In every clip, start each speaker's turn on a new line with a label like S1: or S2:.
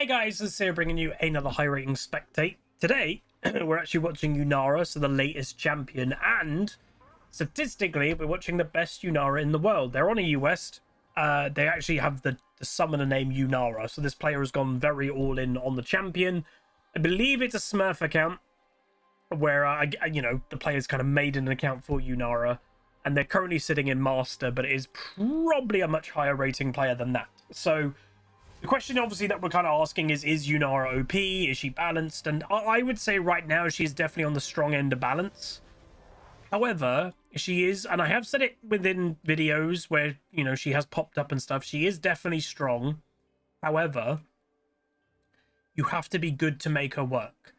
S1: guys, this is here bringing you another high rating spectate. Today, we're actually watching Yunara, so the latest champion, and statistically, we're watching the best Yunara in the world. They're on a US. They actually have the summoner name Yunara, so this player has gone very all in on the champion. I believe it's a Smurf account where, the player's kind of made an account for Yunara, and they're currently sitting in Master, but it is probably a much higher rating player than that. So the question, obviously, that we're kind of asking is Yunara OP? Is she balanced? And I would say right now she's definitely on the strong end of balance. However, she is, and I have said it within videos where, she has popped up and stuff, she is definitely strong. However, you have to be good to make her work.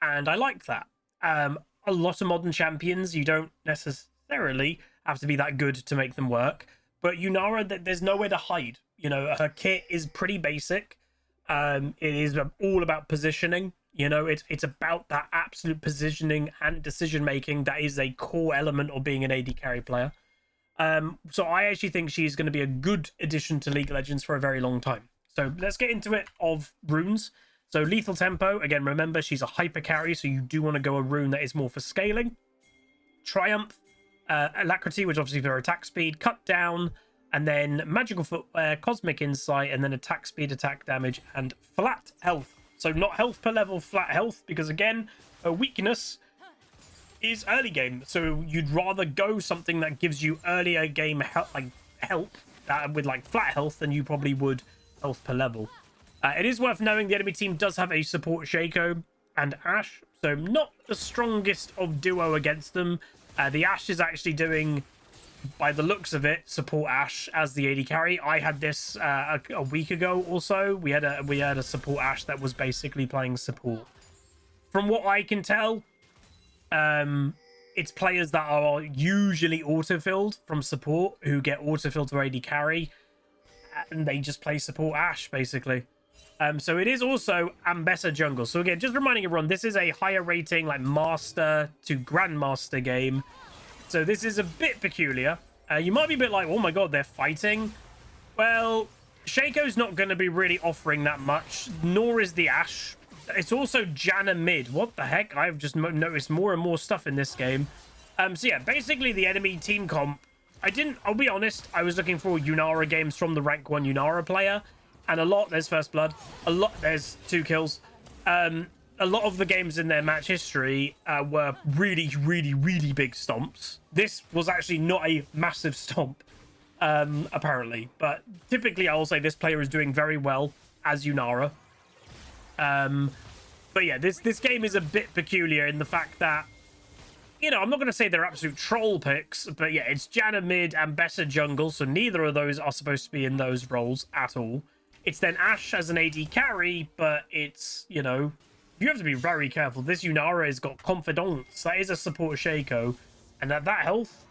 S1: And I like that. A lot of modern champions, you don't necessarily have to be that good to make them work. But Yunara, there's nowhere to hide. Her kit is pretty basic. It is all about positioning. It's about that absolute positioning and decision making that is a core element of being an AD carry player. So I actually think she's going to be a good addition to League of Legends for a very long time. So let's get into it of runes. So lethal tempo, again, remember she's a hyper carry, so you do want to go a rune that is more for scaling. Triumph, alacrity, which obviously for attack speed, cut down, and then magical footwear, cosmic insight, and then attack speed, attack damage, and flat health. So not health per level, flat health, because again, a weakness is early game. So you'd rather go something that gives you earlier game help with like flat health than you probably would health per level. It is worth knowing the enemy team does have a support Shaco and Ashe, so not the strongest of duo against them. The Ashe is actually doing, by the looks of it, support Ashe as the AD carry. I had this a week ago or so. We had a support Ashe that was basically playing support. From what I can tell, it's players that are usually autofilled from support who get autofilled to AD carry, and they just play support Ashe basically. So it is also Ambessa jungle. So again, just reminding everyone, this is a higher rating, like master to grandmaster game. So this is a bit peculiar. You might be a bit like, oh my god, they're fighting. Well, Shaco's not going to be really offering that much, nor is the Ashe. It's also Janna mid. What the heck? I've just noticed more and more stuff in this game. So yeah, basically the enemy team comp, I'll be honest, I was looking for Yunara games from the rank 1 Yunara player. And there's first blood, there's 2 kills. A lot of the games in their match history were really, really, really big stomps. This was actually not a massive stomp, apparently. But typically, I will say this player is doing very well as Yunara. But yeah, this game is a bit peculiar in the fact that, I'm not going to say they're absolute troll picks, but yeah, it's Janna mid and Ambessa jungle, so neither of those are supposed to be in those roles at all. It's then Ashe as an AD carry, but it's, you have to be very careful. This Yunara has got confidence. That is a support Shaco. And at that health,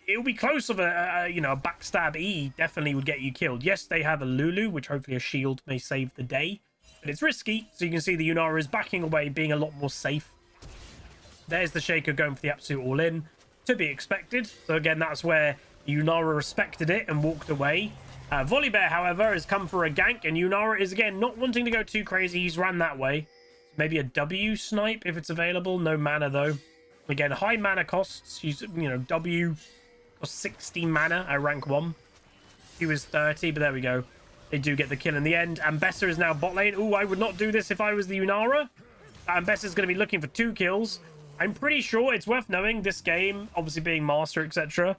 S1: it'll be close of a backstab E definitely would get you killed. Yes, they have a Lulu, which hopefully a shield may save the day. But it's risky. So you can see the Yunara is backing away, being a lot more safe. There's the Shaco going for the absolute all-in. To be expected. So again, that's where Yunara respected it and walked away. Volibear, however, has come for a gank, and Yunara is, again, not wanting to go too crazy. He's ran that way. Maybe a W snipe if it's available. No mana, though. Again, high mana costs. She's, W costs 60 mana at rank 1. He was 30, but there we go. They do get the kill in the end. Ambessa is now bot lane. Ooh, I would not do this if I was the Yunara. Ambessa's going to be looking for 2 kills. I'm pretty sure it's worth knowing this game, obviously being master, etc.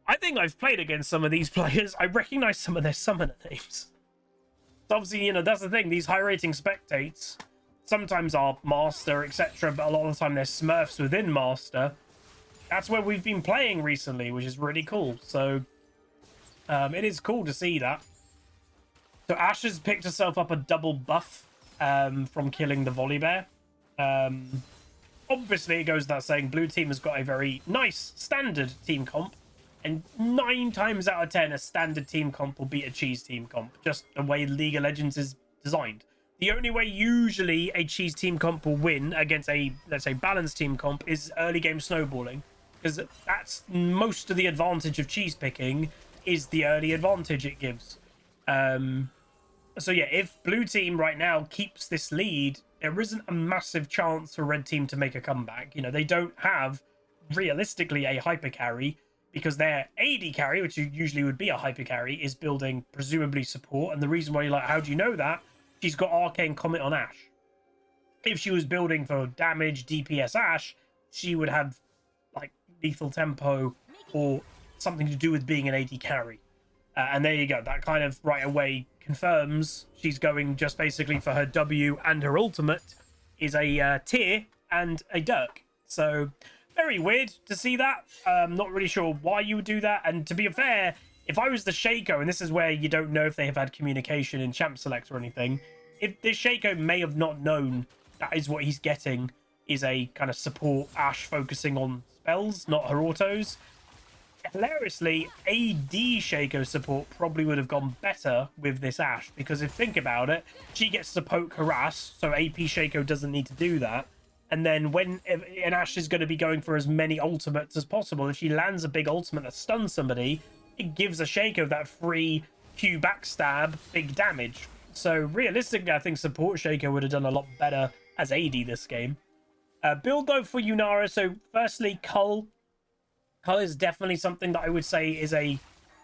S1: I think I've played against some of these players. I recognize some of their summoner names. So obviously, that's the thing. These high rating spectates sometimes are master, etc. But a lot of the time they're smurfs within master. That's where we've been playing recently, which is really cool. So it is cool to see that. So Ashe has picked herself up a double buff from killing the Volibear. Obviously, it goes without saying, blue team has got a very nice standard team comp. And 9 times out of 10, a standard team comp will beat a cheese team comp. Just the way League of Legends is designed. The only way usually a cheese team comp will win against a, let's say, balanced team comp is early game snowballing. Because that's most of the advantage of cheese picking, is the early advantage it gives. So yeah, if blue team right now keeps this lead, there isn't a massive chance for red team to make a comeback. You know, they don't have realistically a hyper carry because their AD carry, which usually would be a hyper carry, is building presumably support. And the reason why you're like, how do you know that? She's got Arcane Comet on Ashe. If she was building for damage DPS Ashe, she would have like lethal tempo or something to do with being an AD carry. And there you go. That kind of right away confirms she's going just basically for her W, and her ultimate is a Tear and a Dirk. So very weird to see that. Not really sure why you would do that. And to be fair, if I was the Shaco, and this is where you don't know if they have had communication in Champ Select or anything, if this Shaco may have not known that is what he's getting, is a kind of support Ashe focusing on spells, not her autos. Hilariously, AD Shaco support probably would have gone better with this Ashe, because if think about it, she gets to poke harass, so AP Shaco doesn't need to do that. And then when an Ashe is going to be going for as many ultimates as possible, if she lands a big ultimate that stuns somebody, it gives a Shaco that free Q backstab, big damage. So realistically, I think support Shaco would have done a lot better as AD this game. Build though for Yunara. So firstly, Cull. Cull is definitely something that I would say is a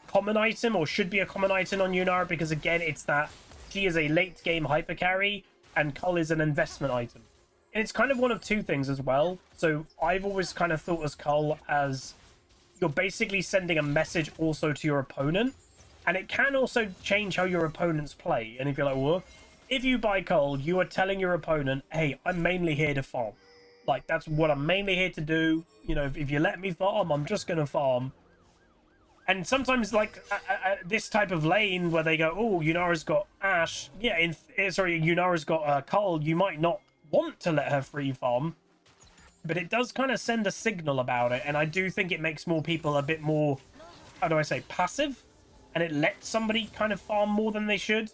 S1: common item, or should be a common item on Yunara, because again, it's that she is a late game hyper carry and Cull is an investment item. And it's kind of one of two things as well. So I've always kind of thought as Cull as you're basically sending a message also to your opponent, and it can also change how your opponents play. And if you're like, well, if you buy Cull, you are telling your opponent, hey, I'm mainly here to farm. Like, that's what I'm mainly here to do. You know, if you let me farm, I'm just going to farm. And sometimes, like, this type of lane where they go, oh, Yunara's got Ashe. Yeah, Yunara's got Cull. You might not want to let her free farm. But it does kind of send a signal about it. And I do think it makes more people a bit more, how do I say, passive. And it lets somebody kind of farm more than they should.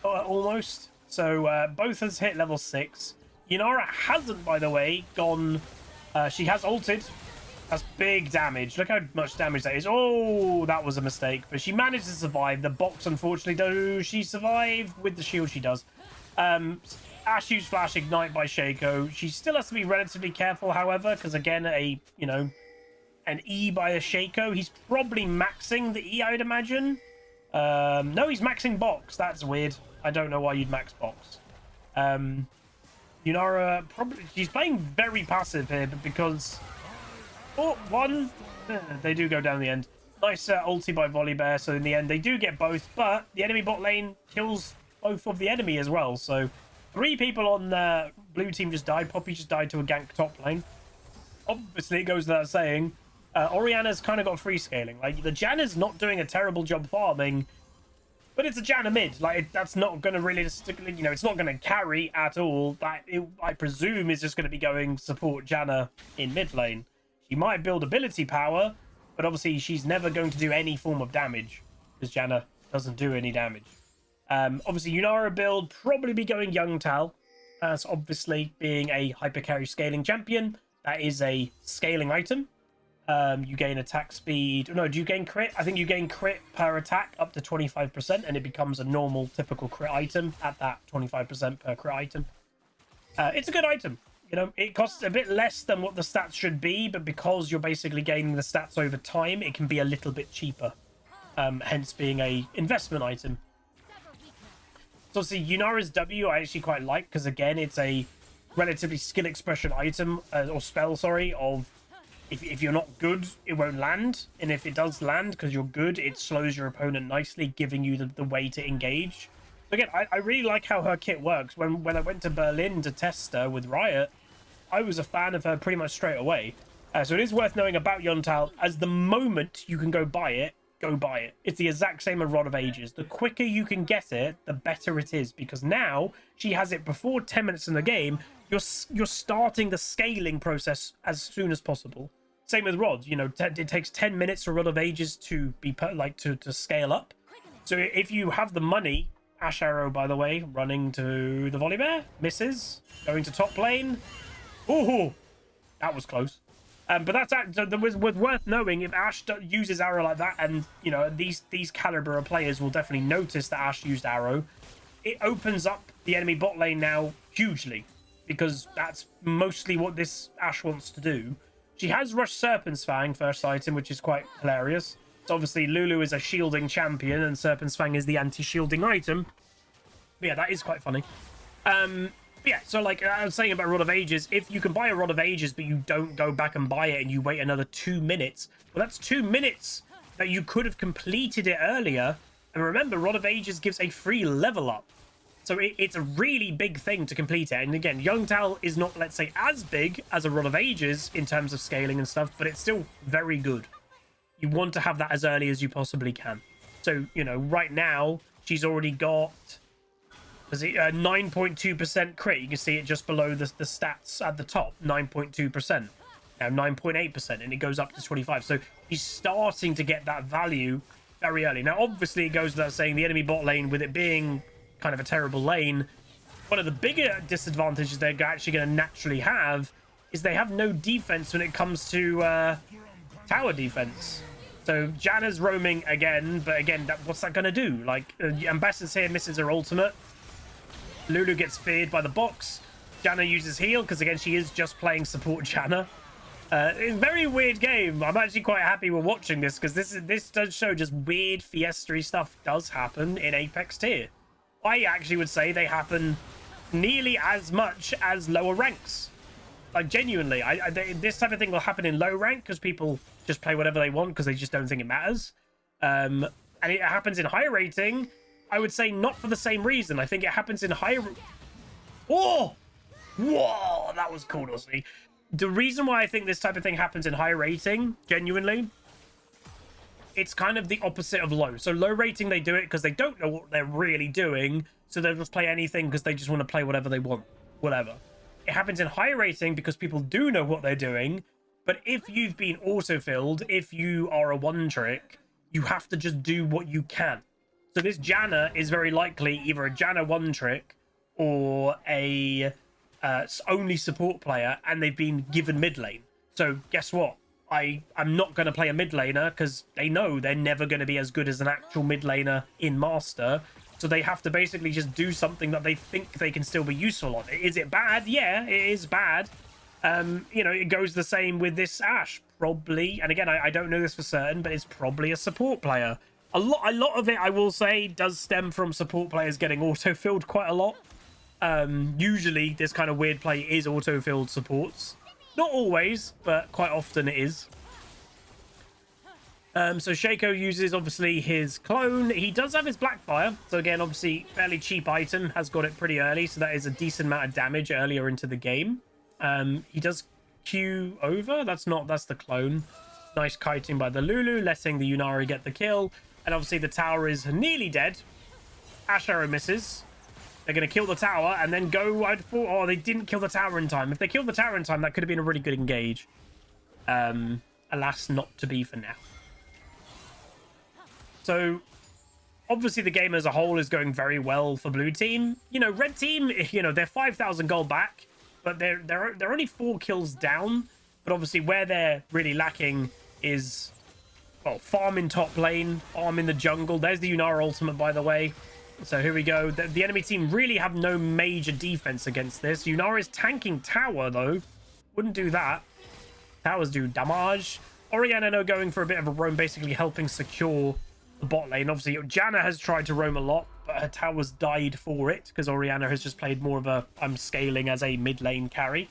S1: Almost. So both has hit level 6. Yunara hasn't, by the way, gone... she has ulted. That's big damage. Look how much damage that is. Oh, that was a mistake. But she managed to survive. The box, unfortunately, does she survive? With the shield, she does. Ashe used Flash Ignite by Shaco. She still has to be relatively careful, however, because, again, an E by a Shaco. He's probably maxing the E, I would imagine. No, he's maxing box. That's weird. I don't know why you'd max box. Yunara, probably, she's playing very passive here, but because... Oh, one! They do go down the end. Nice ulti by Volibear, so in the end they do get both, but the enemy bot lane kills both of the enemy as well. So 3 people on the blue team just died. Poppy just died to a gank top lane. Obviously, it goes without saying. Orianna's kind of got free scaling. Like, the Janna's not doing a terrible job farming, but it's a Janna mid. Like, that's not going to really, it's not going to carry at all. That, I presume, is just going to be going support Janna in mid lane. She might build ability power, but obviously she's never going to do any form of damage, because Janna doesn't do any damage. Obviously, Yunara build, probably be going Young Tal, as obviously being a hyper carry scaling champion. That is a scaling item. You gain attack speed. No, do you gain crit? I think you gain crit per attack up to 25%, and it becomes a normal, typical crit item at that 25% per crit item. It's a good item. You know, it costs a bit less than what the stats should be, but because you're basically gaining the stats over time, it can be a little bit cheaper. Hence being a investment item. So see, Yunara's W I actually quite like, because again, it's a relatively skill expression item, or spell, sorry, of if you're not good, it won't land. And if it does land, because you're good, it slows your opponent nicely, giving you the way to engage. So again, I really like how her kit works. When I went to Berlin to test her with Riot, I was a fan of her pretty much straight away. So it is worth knowing about Yontal. As the moment you can go buy it, go buy it. It's the exact same as Rod of Ages. The quicker you can get it, the better it is. Because now, she has it before 10 minutes in the game. You're starting the scaling process as soon as possible. Same with Rod. You know, it takes 10 minutes for Rod of Ages to be to scale up. So if you have the money... Ashe Arrow, by the way, running to the Volibear. Misses. Going to top lane. Ooh, that was close. But that's worth knowing. If Ashe uses Arrow like that, and you know these caliber of players will definitely notice that Ashe used Arrow. it opens up the enemy bot lane now hugely, because that's mostly what this Ashe wants to do. She has Rush Serpent's Fang first item, which is quite hilarious. So obviously Lulu is a shielding champion and Serpent's Fang is the anti-shielding item. But yeah, that is quite funny. Yeah, so like I was saying about Rod of Ages, if you can buy a Rod of Ages but you don't go back and buy it and you wait another 2 minutes, well, that's 2 minutes that you could have completed it earlier. And remember, Rod of Ages gives a free level up. So it's a really big thing to complete it. And again, Young Tal is not, let's say, as big as a Rod of Ages in terms of scaling and stuff, but it's still very good. You want to have that as early as you possibly can. So, you know, right now, she's already got... Is it 9.2% crit? You can see it just below the stats at the top, 9.2%. Now 9.8%, and it goes up to 25. So he's starting to get that value very early. Now, obviously, it goes without saying, the enemy bot lane, with it being kind of a terrible lane, one of the bigger disadvantages they're actually going to naturally have is they have no defense when it comes to tower defense. So Janna's roaming again, but again, what's that going to do? Like, Ambassador's here misses her ultimate. Lulu gets feared by the box. Janna uses heal, because again, she is just playing support Janna. It's a very weird game. I'm actually quite happy we're watching this, because this does show just weird Fiesta stuff does happen in Apex tier. I actually would say they happen nearly as much as lower ranks. Like, genuinely, this type of thing will happen in low rank because people just play whatever they want because they just don't think it matters. And it happens in high rating, I would say, not for the same reason. I think it happens in high... Oh! Whoa! That was cool to see. The reason why I think this type of thing happens in high rating, genuinely, it's kind of the opposite of low. So low rating, they do it because they don't know what they're really doing, so they'll just play anything because they just want to play whatever they want. Whatever. It happens in high rating because people do know what they're doing, but if you've been auto-filled, if you are a one-trick, you have to just do what you can. So this Janna is very likely either a Janna one-trick or a only support player, and they've been given mid lane. So guess what? I'm not going to play a mid laner because they know they're never going to be as good as an actual mid laner in Master. So they have to basically just do something that they think they can still be useful on. Is it bad? Yeah, it is bad. You know, it goes the same with this Ashe. Probably, and again, I don't know this for certain, but it's probably a support player. A lot of it, I will say, does stem from support players getting auto-filled quite a lot. Usually, this kind of weird play is auto-filled supports. Not always, but quite often it is. So Shaco uses, obviously, his clone. He does have his Blackfire. So again, obviously, fairly cheap item. Has got it pretty early, so that is a decent amount of damage earlier into the game. He does Q over. That's the clone. Nice kiting by the Lulu, letting the Yunara get the kill. And obviously the tower is nearly dead. Ashe arrow misses. They're going to kill the tower and then go... Oh, they didn't kill the tower in time. If they killed the tower in time, that could have been a really good engage. Alas, not to be for now. So, obviously the game as a whole is going very well for blue team. You know, red team, you know, they're 5,000 gold back, but they're only 4 kills down. But obviously where they're really lacking is... Well, farm in top lane, farm in the jungle. There's the Yunara ultimate, by the way. So here we go. The enemy team really have no major defense against this. Yunara is tanking tower, though. Wouldn't do that. Towers do damage. Orianna now going for a bit of a roam, basically helping secure the bot lane. Obviously, Janna has tried to roam a lot, but her towers died for it because Orianna has just played more of a I'm scaling as a mid lane carry.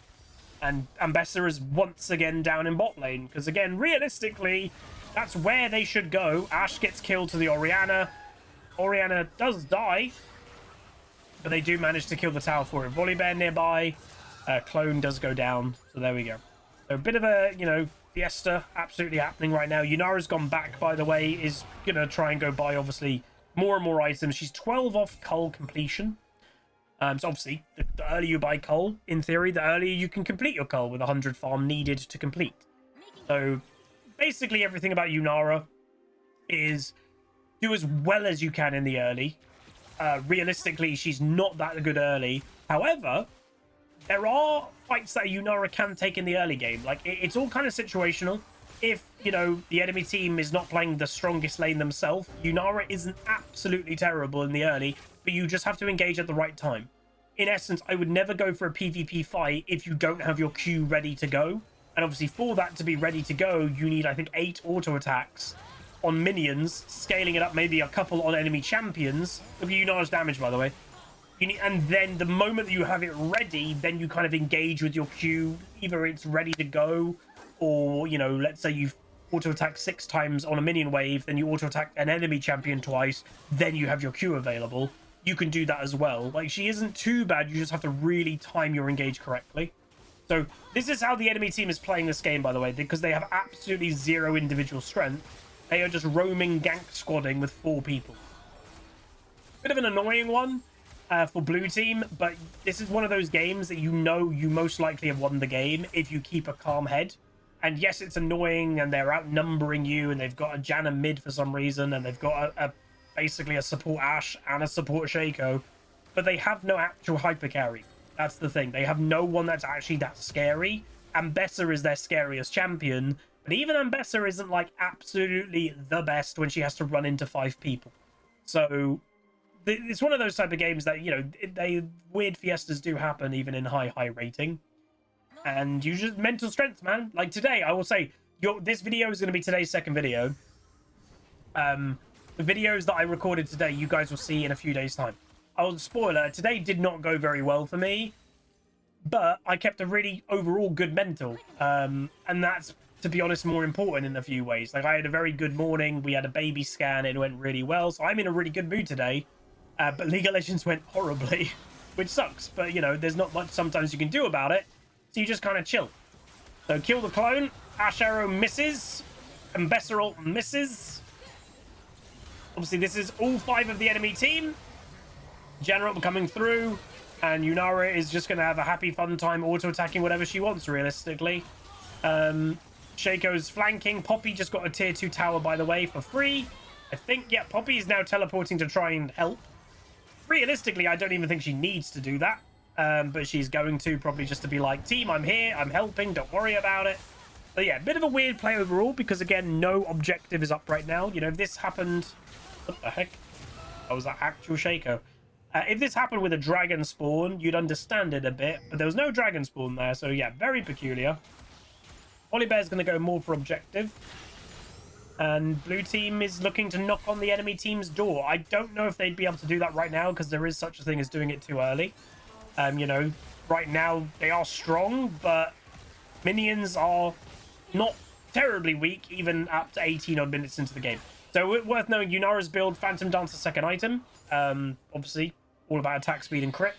S1: And Ambessa is once again down in bot lane because, again, realistically... That's where they should go. Ashe gets killed to the Orianna. Orianna does die, but they do manage to kill the tower for it. Volibear nearby. Clone does go down. So there we go. So a bit of a, you know, Fiesta absolutely happening right now. Yunara's gone back, by the way, is going to try and go buy, obviously, more and more items. She's 12 off cull completion. So obviously, the earlier you buy cull, in theory, the earlier you can complete your cull with 100 farm needed to complete. So... Basically, everything about Yunara is do as well as you can in the early. Realistically, she's not that good early. However, there are fights that Yunara can take in the early game. Like, it's all kind of situational. If, you know, the enemy team is not playing the strongest lane themselves, Yunara isn't absolutely terrible in the early but you just have to engage at the right time. In essence, I would never go for a PvP fight if you don't have your Q ready to go. And obviously for that to be ready to go, you need, I think, 8 auto attacks on minions, scaling it up maybe a couple on enemy champions. Look at Yunara's damage, by the way. And then the moment that you have it ready, then you kind of engage with your Q. Either it's ready to go, or, you know, let's say you've auto attacked 6 times on a minion wave, then you auto attack an enemy champion twice, then you have your Q available. You can do that as well. Like, she isn't too bad. You just have to really time your engage correctly. So this is how the enemy team is playing this game, by the way, because they have absolutely 0 individual strength. They are just roaming gank squadding with 4 people. Bit of an annoying one for blue team, but this is one of those games that you know you most likely have won the game if you keep a calm head. And yes, it's annoying, and they're outnumbering you, and they've got a Janna mid for some reason, and they've got basically a support Ashe and a support Shaco, but they have no actual hyper carry. That's the thing. They have no one that's actually that scary. Ambessa is their scariest champion, but even Ambessa isn't like absolutely the best when she has to run into 5 people. So it's one of those type of games that, you know, weird fiestas do happen even in high rating. And you just mental strength, man. Like today, I will say, this video is going to be today's second video. The videos that I recorded today, you guys will see in a few days' time. Spoiler, today did not go very well for me, but I kept a really overall good mental. And that's, to be honest, more important in a few ways. Like, I had a very good morning. We had a baby scan. It went really well. So I'm in a really good mood today. But League of Legends went horribly, which sucks. But, you know, there's not much sometimes you can do about it. So you just kind of chill. So kill the clone. Ashe Arrow misses. Ambessa ult misses. Obviously, this is all 5 of the enemy team. General coming through. And Yunara is just going to have a happy, fun time auto-attacking whatever she wants, realistically. Shaco's flanking. Poppy just got a tier 2 tower, by the way, for free. I think, yeah, Poppy is now teleporting to try and help. Realistically, I don't even think she needs to do that. But she's going to, probably just to be like, team, I'm here, I'm helping, don't worry about it. But yeah, a bit of a weird play overall, because again, no objective is up right now. You know, if this happened... What the heck? Oh, was that actual Shaco? If this happened with a dragon spawn, you'd understand it a bit, but there was no dragon spawn there, so yeah, very peculiar. Volibear's going to go more for objective. And blue team is looking to knock on the enemy team's door. I don't know if they'd be able to do that right now, because there is such a thing as doing it too early. You know, right now they are strong, but minions are not terribly weak, even up to 18 odd minutes into the game. So worth knowing, Yunara's build, Phantom Dancer second item. Obviously, all about attack speed and crit.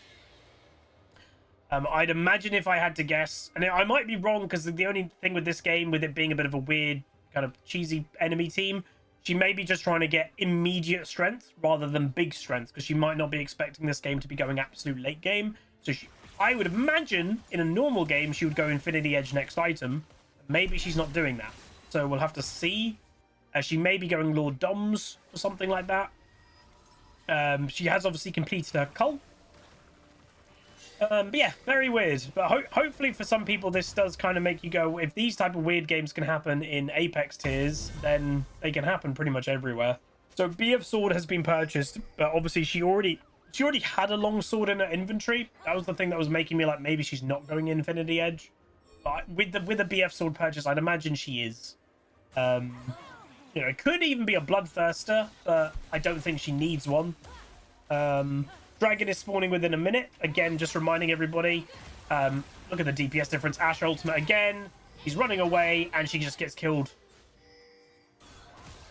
S1: I'd imagine, if I had to guess, and I might be wrong, because the only thing with this game, with it being a bit of a weird, kind of cheesy enemy team, she may be just trying to get immediate strength rather than big strength, because she might not be expecting this game to be going absolute late game. So I would imagine in a normal game she would go Infinity Edge next item. Maybe she's not doing that, so we'll have to see. She may be going Lord Doms or something like that. She has obviously completed her cull. But yeah, very weird. But hopefully for some people this does kind of make you go, if these type of weird games can happen in Apex tiers, then they can happen pretty much everywhere. So BF Sword has been purchased, but obviously she already had a long sword in her inventory. That was the thing that was making me like, maybe she's not going Infinity Edge. But with the BF Sword purchase, I'd imagine she is. You know, it could even be a Bloodthirster, but I don't think she needs one. Dragon is spawning within a minute. Again, just reminding everybody. Look at the DPS difference. Ashe ultimate again. He's running away, and she just gets killed.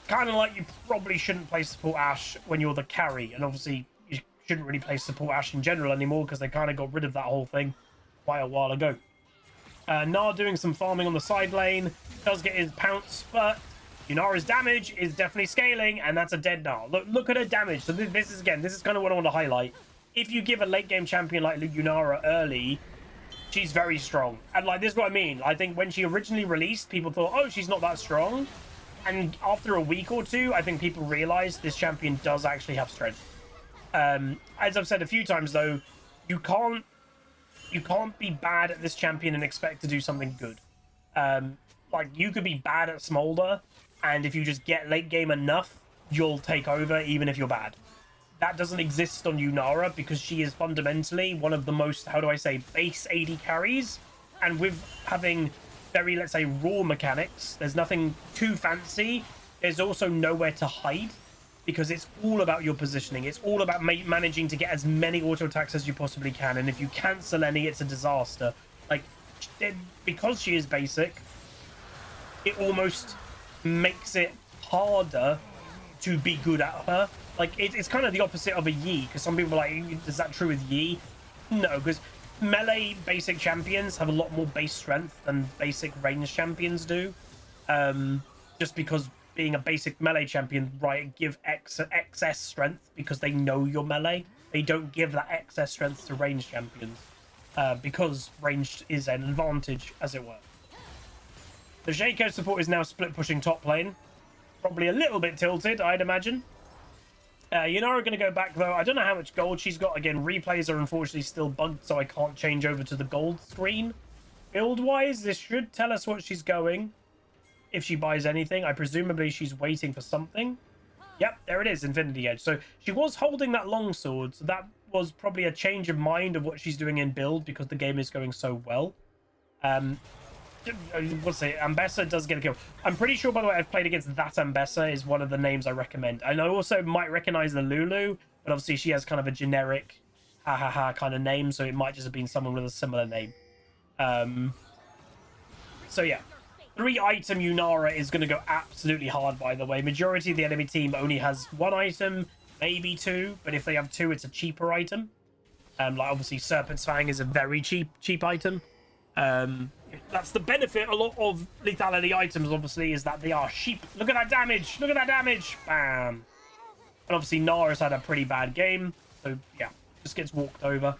S1: Kind of like you probably shouldn't play support Ashe when you're the carry. And obviously, you shouldn't really play support Ashe in general anymore, because they kind of got rid of that whole thing quite a while ago. Nar doing some farming on the side lane. Does get his pounce, but Yunara's damage is definitely scaling, and that's a dead Nar. Look at her damage. So this is kind of what I want to highlight. If you give a late game champion like Yunara early, she's very strong. And like, this is what I mean. I think when she originally released, people thought, oh, she's not that strong. And after a week or two, I think people realized this champion does actually have strength. As I've said a few times, though, you can't be bad at this champion and expect to do something good. Like, you could be bad at Smolder, and if you just get late game enough, you'll take over even if you're bad. that doesn't exist on Yunara because she is fundamentally one of the most, how do I say, base AD carries. And with having very, let's say, raw mechanics, there's nothing too fancy. There's also nowhere to hide because it's all about your positioning. It's all about managing to get as many auto attacks as you possibly can. And if you cancel any, it's a disaster. Like, because she is basic, it almost makes it harder to be good at her. Like, it's kind of the opposite of a Yi, because some people are like, is that true with Yi? No, because melee basic champions have a lot more base strength than basic range champions do. Just because being a basic melee champion, right, give excess strength because they know you're melee. They don't give that excess strength to range champions because ranged is an advantage, as it were. The Shaco support is now split pushing top lane. Probably a little bit tilted, I'd imagine. Yunara going to go back, though. I don't know how much gold she's got. Again, replays are unfortunately still bugged, so I can't change over to the gold screen. Build-wise, this should tell us what she's going. If she buys anything, presumably she's waiting for something. Yep, there it is, Infinity Edge. So she was holding that longsword, so that was probably a change of mind of what she's doing in build because the game is going so well. What's it? Ambessa does get a kill. I'm pretty sure, by the way, I've played against that Ambessa is one of the names I recommend. And I also might recognize the Lulu, but obviously she has kind of a generic ha ha ha kind of name, so it might just have been someone with a similar name. So yeah, 3-item Yunara is going to go absolutely hard, by the way. Majority of the enemy team only has 1 item, maybe 2, but if they have 2, it's a cheaper item. Like obviously Serpent's Fang is a very cheap item. That's the benefit a lot of lethality items, obviously, is that they are cheap. Look at that damage! Look at that damage! Bam! And obviously Nara's had a pretty bad game, so yeah, just gets walked over.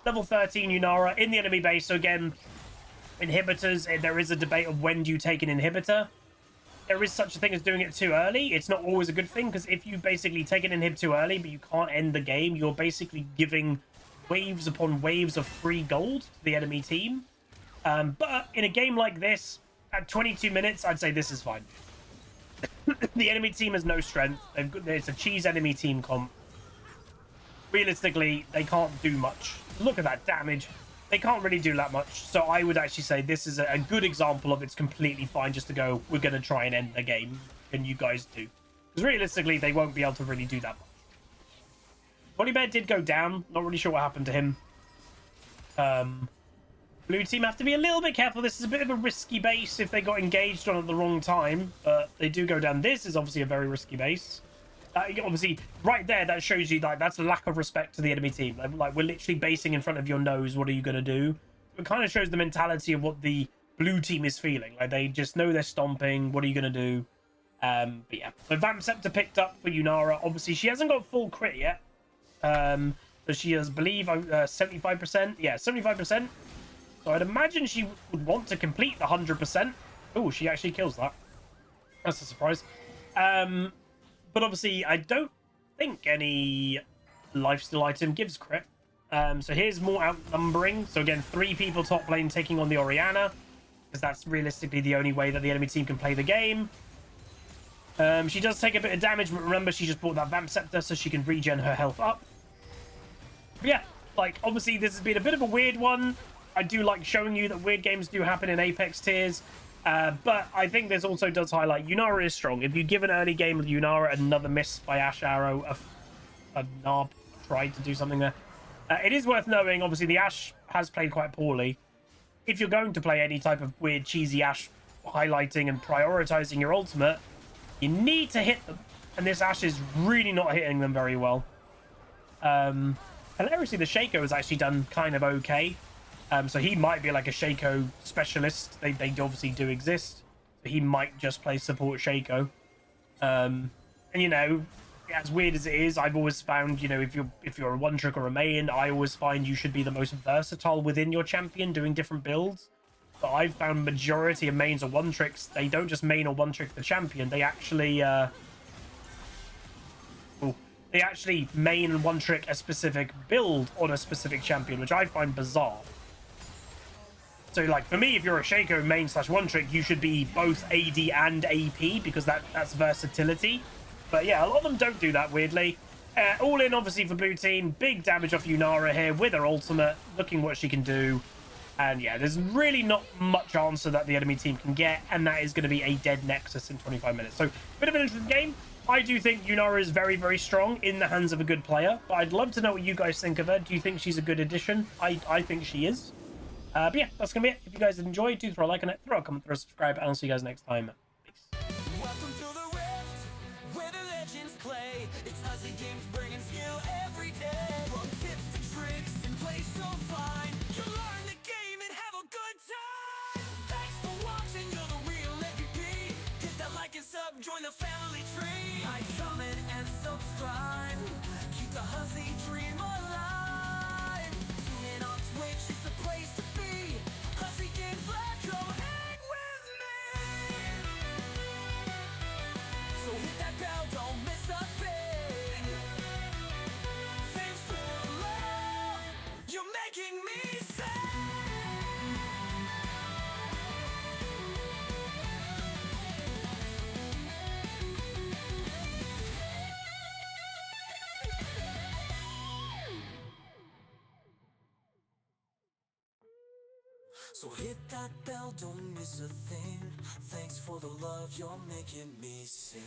S1: Level 13 Yunara in the enemy base. So again, inhibitors, there is a debate of when do you take an inhibitor. There is such a thing as doing it too early. It's not always a good thing, because if you basically take an inhib too early, but you can't end the game, you're basically giving waves upon waves of free gold to the enemy team. But in a game like this, at 22 minutes, I'd say this is fine. The enemy team has no strength. It's a cheese enemy team comp. Realistically, they can't do much. Look at that damage. They can't really do that much. So I would actually say this is a good example of it's completely fine just to go, we're going to try and end the game. And you guys do. Because realistically, they won't be able to really do that much. Volibear did go down. Not really sure what happened to him. Blue team have to be a little bit careful. This is a bit of a risky base if they got engaged on at the wrong time. But they do go down. This is obviously a very risky base. Obviously, right there, that shows you like that's a lack of respect to the enemy team. Like we're literally basing in front of your nose. What are you going to do? It kind of shows the mentality of what the blue team is feeling. Like they just know they're stomping. What are you going to do? But yeah. So Vamp Scepter picked up for Yunara. Obviously, she hasn't got full crit yet. So she has, believe, 75%. Yeah, 75%. So I'd imagine she would want to complete the 100%. Oh, she actually kills that. That's a surprise. But obviously, I don't think any lifesteal item gives crit. So here's more outnumbering. So again, 3 people top lane taking on the Orianna, because that's realistically the only way that the enemy team can play the game. She does take a bit of damage, but remember, she just bought that Vamp Scepter so she can regen her health up. But yeah, like, obviously, this has been a bit of a weird one. I do like showing you that weird games do happen in Apex tiers. But I think this also does highlight Yunara is strong. If you give an early game with Yunara, another miss by Ash Arrow, a Narb tried to do something there. It is worth knowing, obviously, the Ash has played quite poorly. If you're going to play any type of weird, cheesy Ash highlighting and prioritizing your ultimate, you need to hit them. And this Ash is really not hitting them very well. Hilariously, the Shaco has actually done kind of okay. So he might be like a Shaco specialist. They obviously do exist. So he might just play support Shaco. And you know, as weird as it is, I've always found, you know, if you're a one trick or a main, I always find you should be the most versatile within your champion doing different builds. But I've found majority of mains or one tricks, they don't just main or one trick the champion. They actually main and one trick a specific build on a specific champion, which I find bizarre. So, like, for me, if you're a Shaco main / one trick, you should be both AD and AP, because that's versatility. But yeah, a lot of them don't do that, weirdly. All in, obviously, for blue team. Big damage off Yunara here with her ultimate. Looking what she can do. And yeah, there's really not much answer that the enemy team can get. And that is going to be a dead Nexus in 25 minutes. So, bit of an interesting game. I do think Yunara is very, very strong in the hands of a good player. But I'd love to know what you guys think of her. Do you think she's a good addition? I think she is. But yeah, that's going to be it. If you guys did enjoy, do throw a like on it, throw a comment, throw a subscribe, and I'll see you guys next time. Peace.
S2: Welcome to the Rift, where the legends play. It's us and games bringing skill every day. From tips to tricks and play so fine, you'll learn the game and have a good time. Thanks for watching, you're the real MVP. Hit that like and sub, join the family tree. Like, comment, and subscribe. Keep the Huzzy dream alive. Tune in on Twitch, it's the place to be. Huzzy Games, let's go hang with me. So hit that bell, don't miss a thing. Thanks for the love, you're making me sing. So hit that bell, don't miss a thing. Thanks for the love, you're making me sing.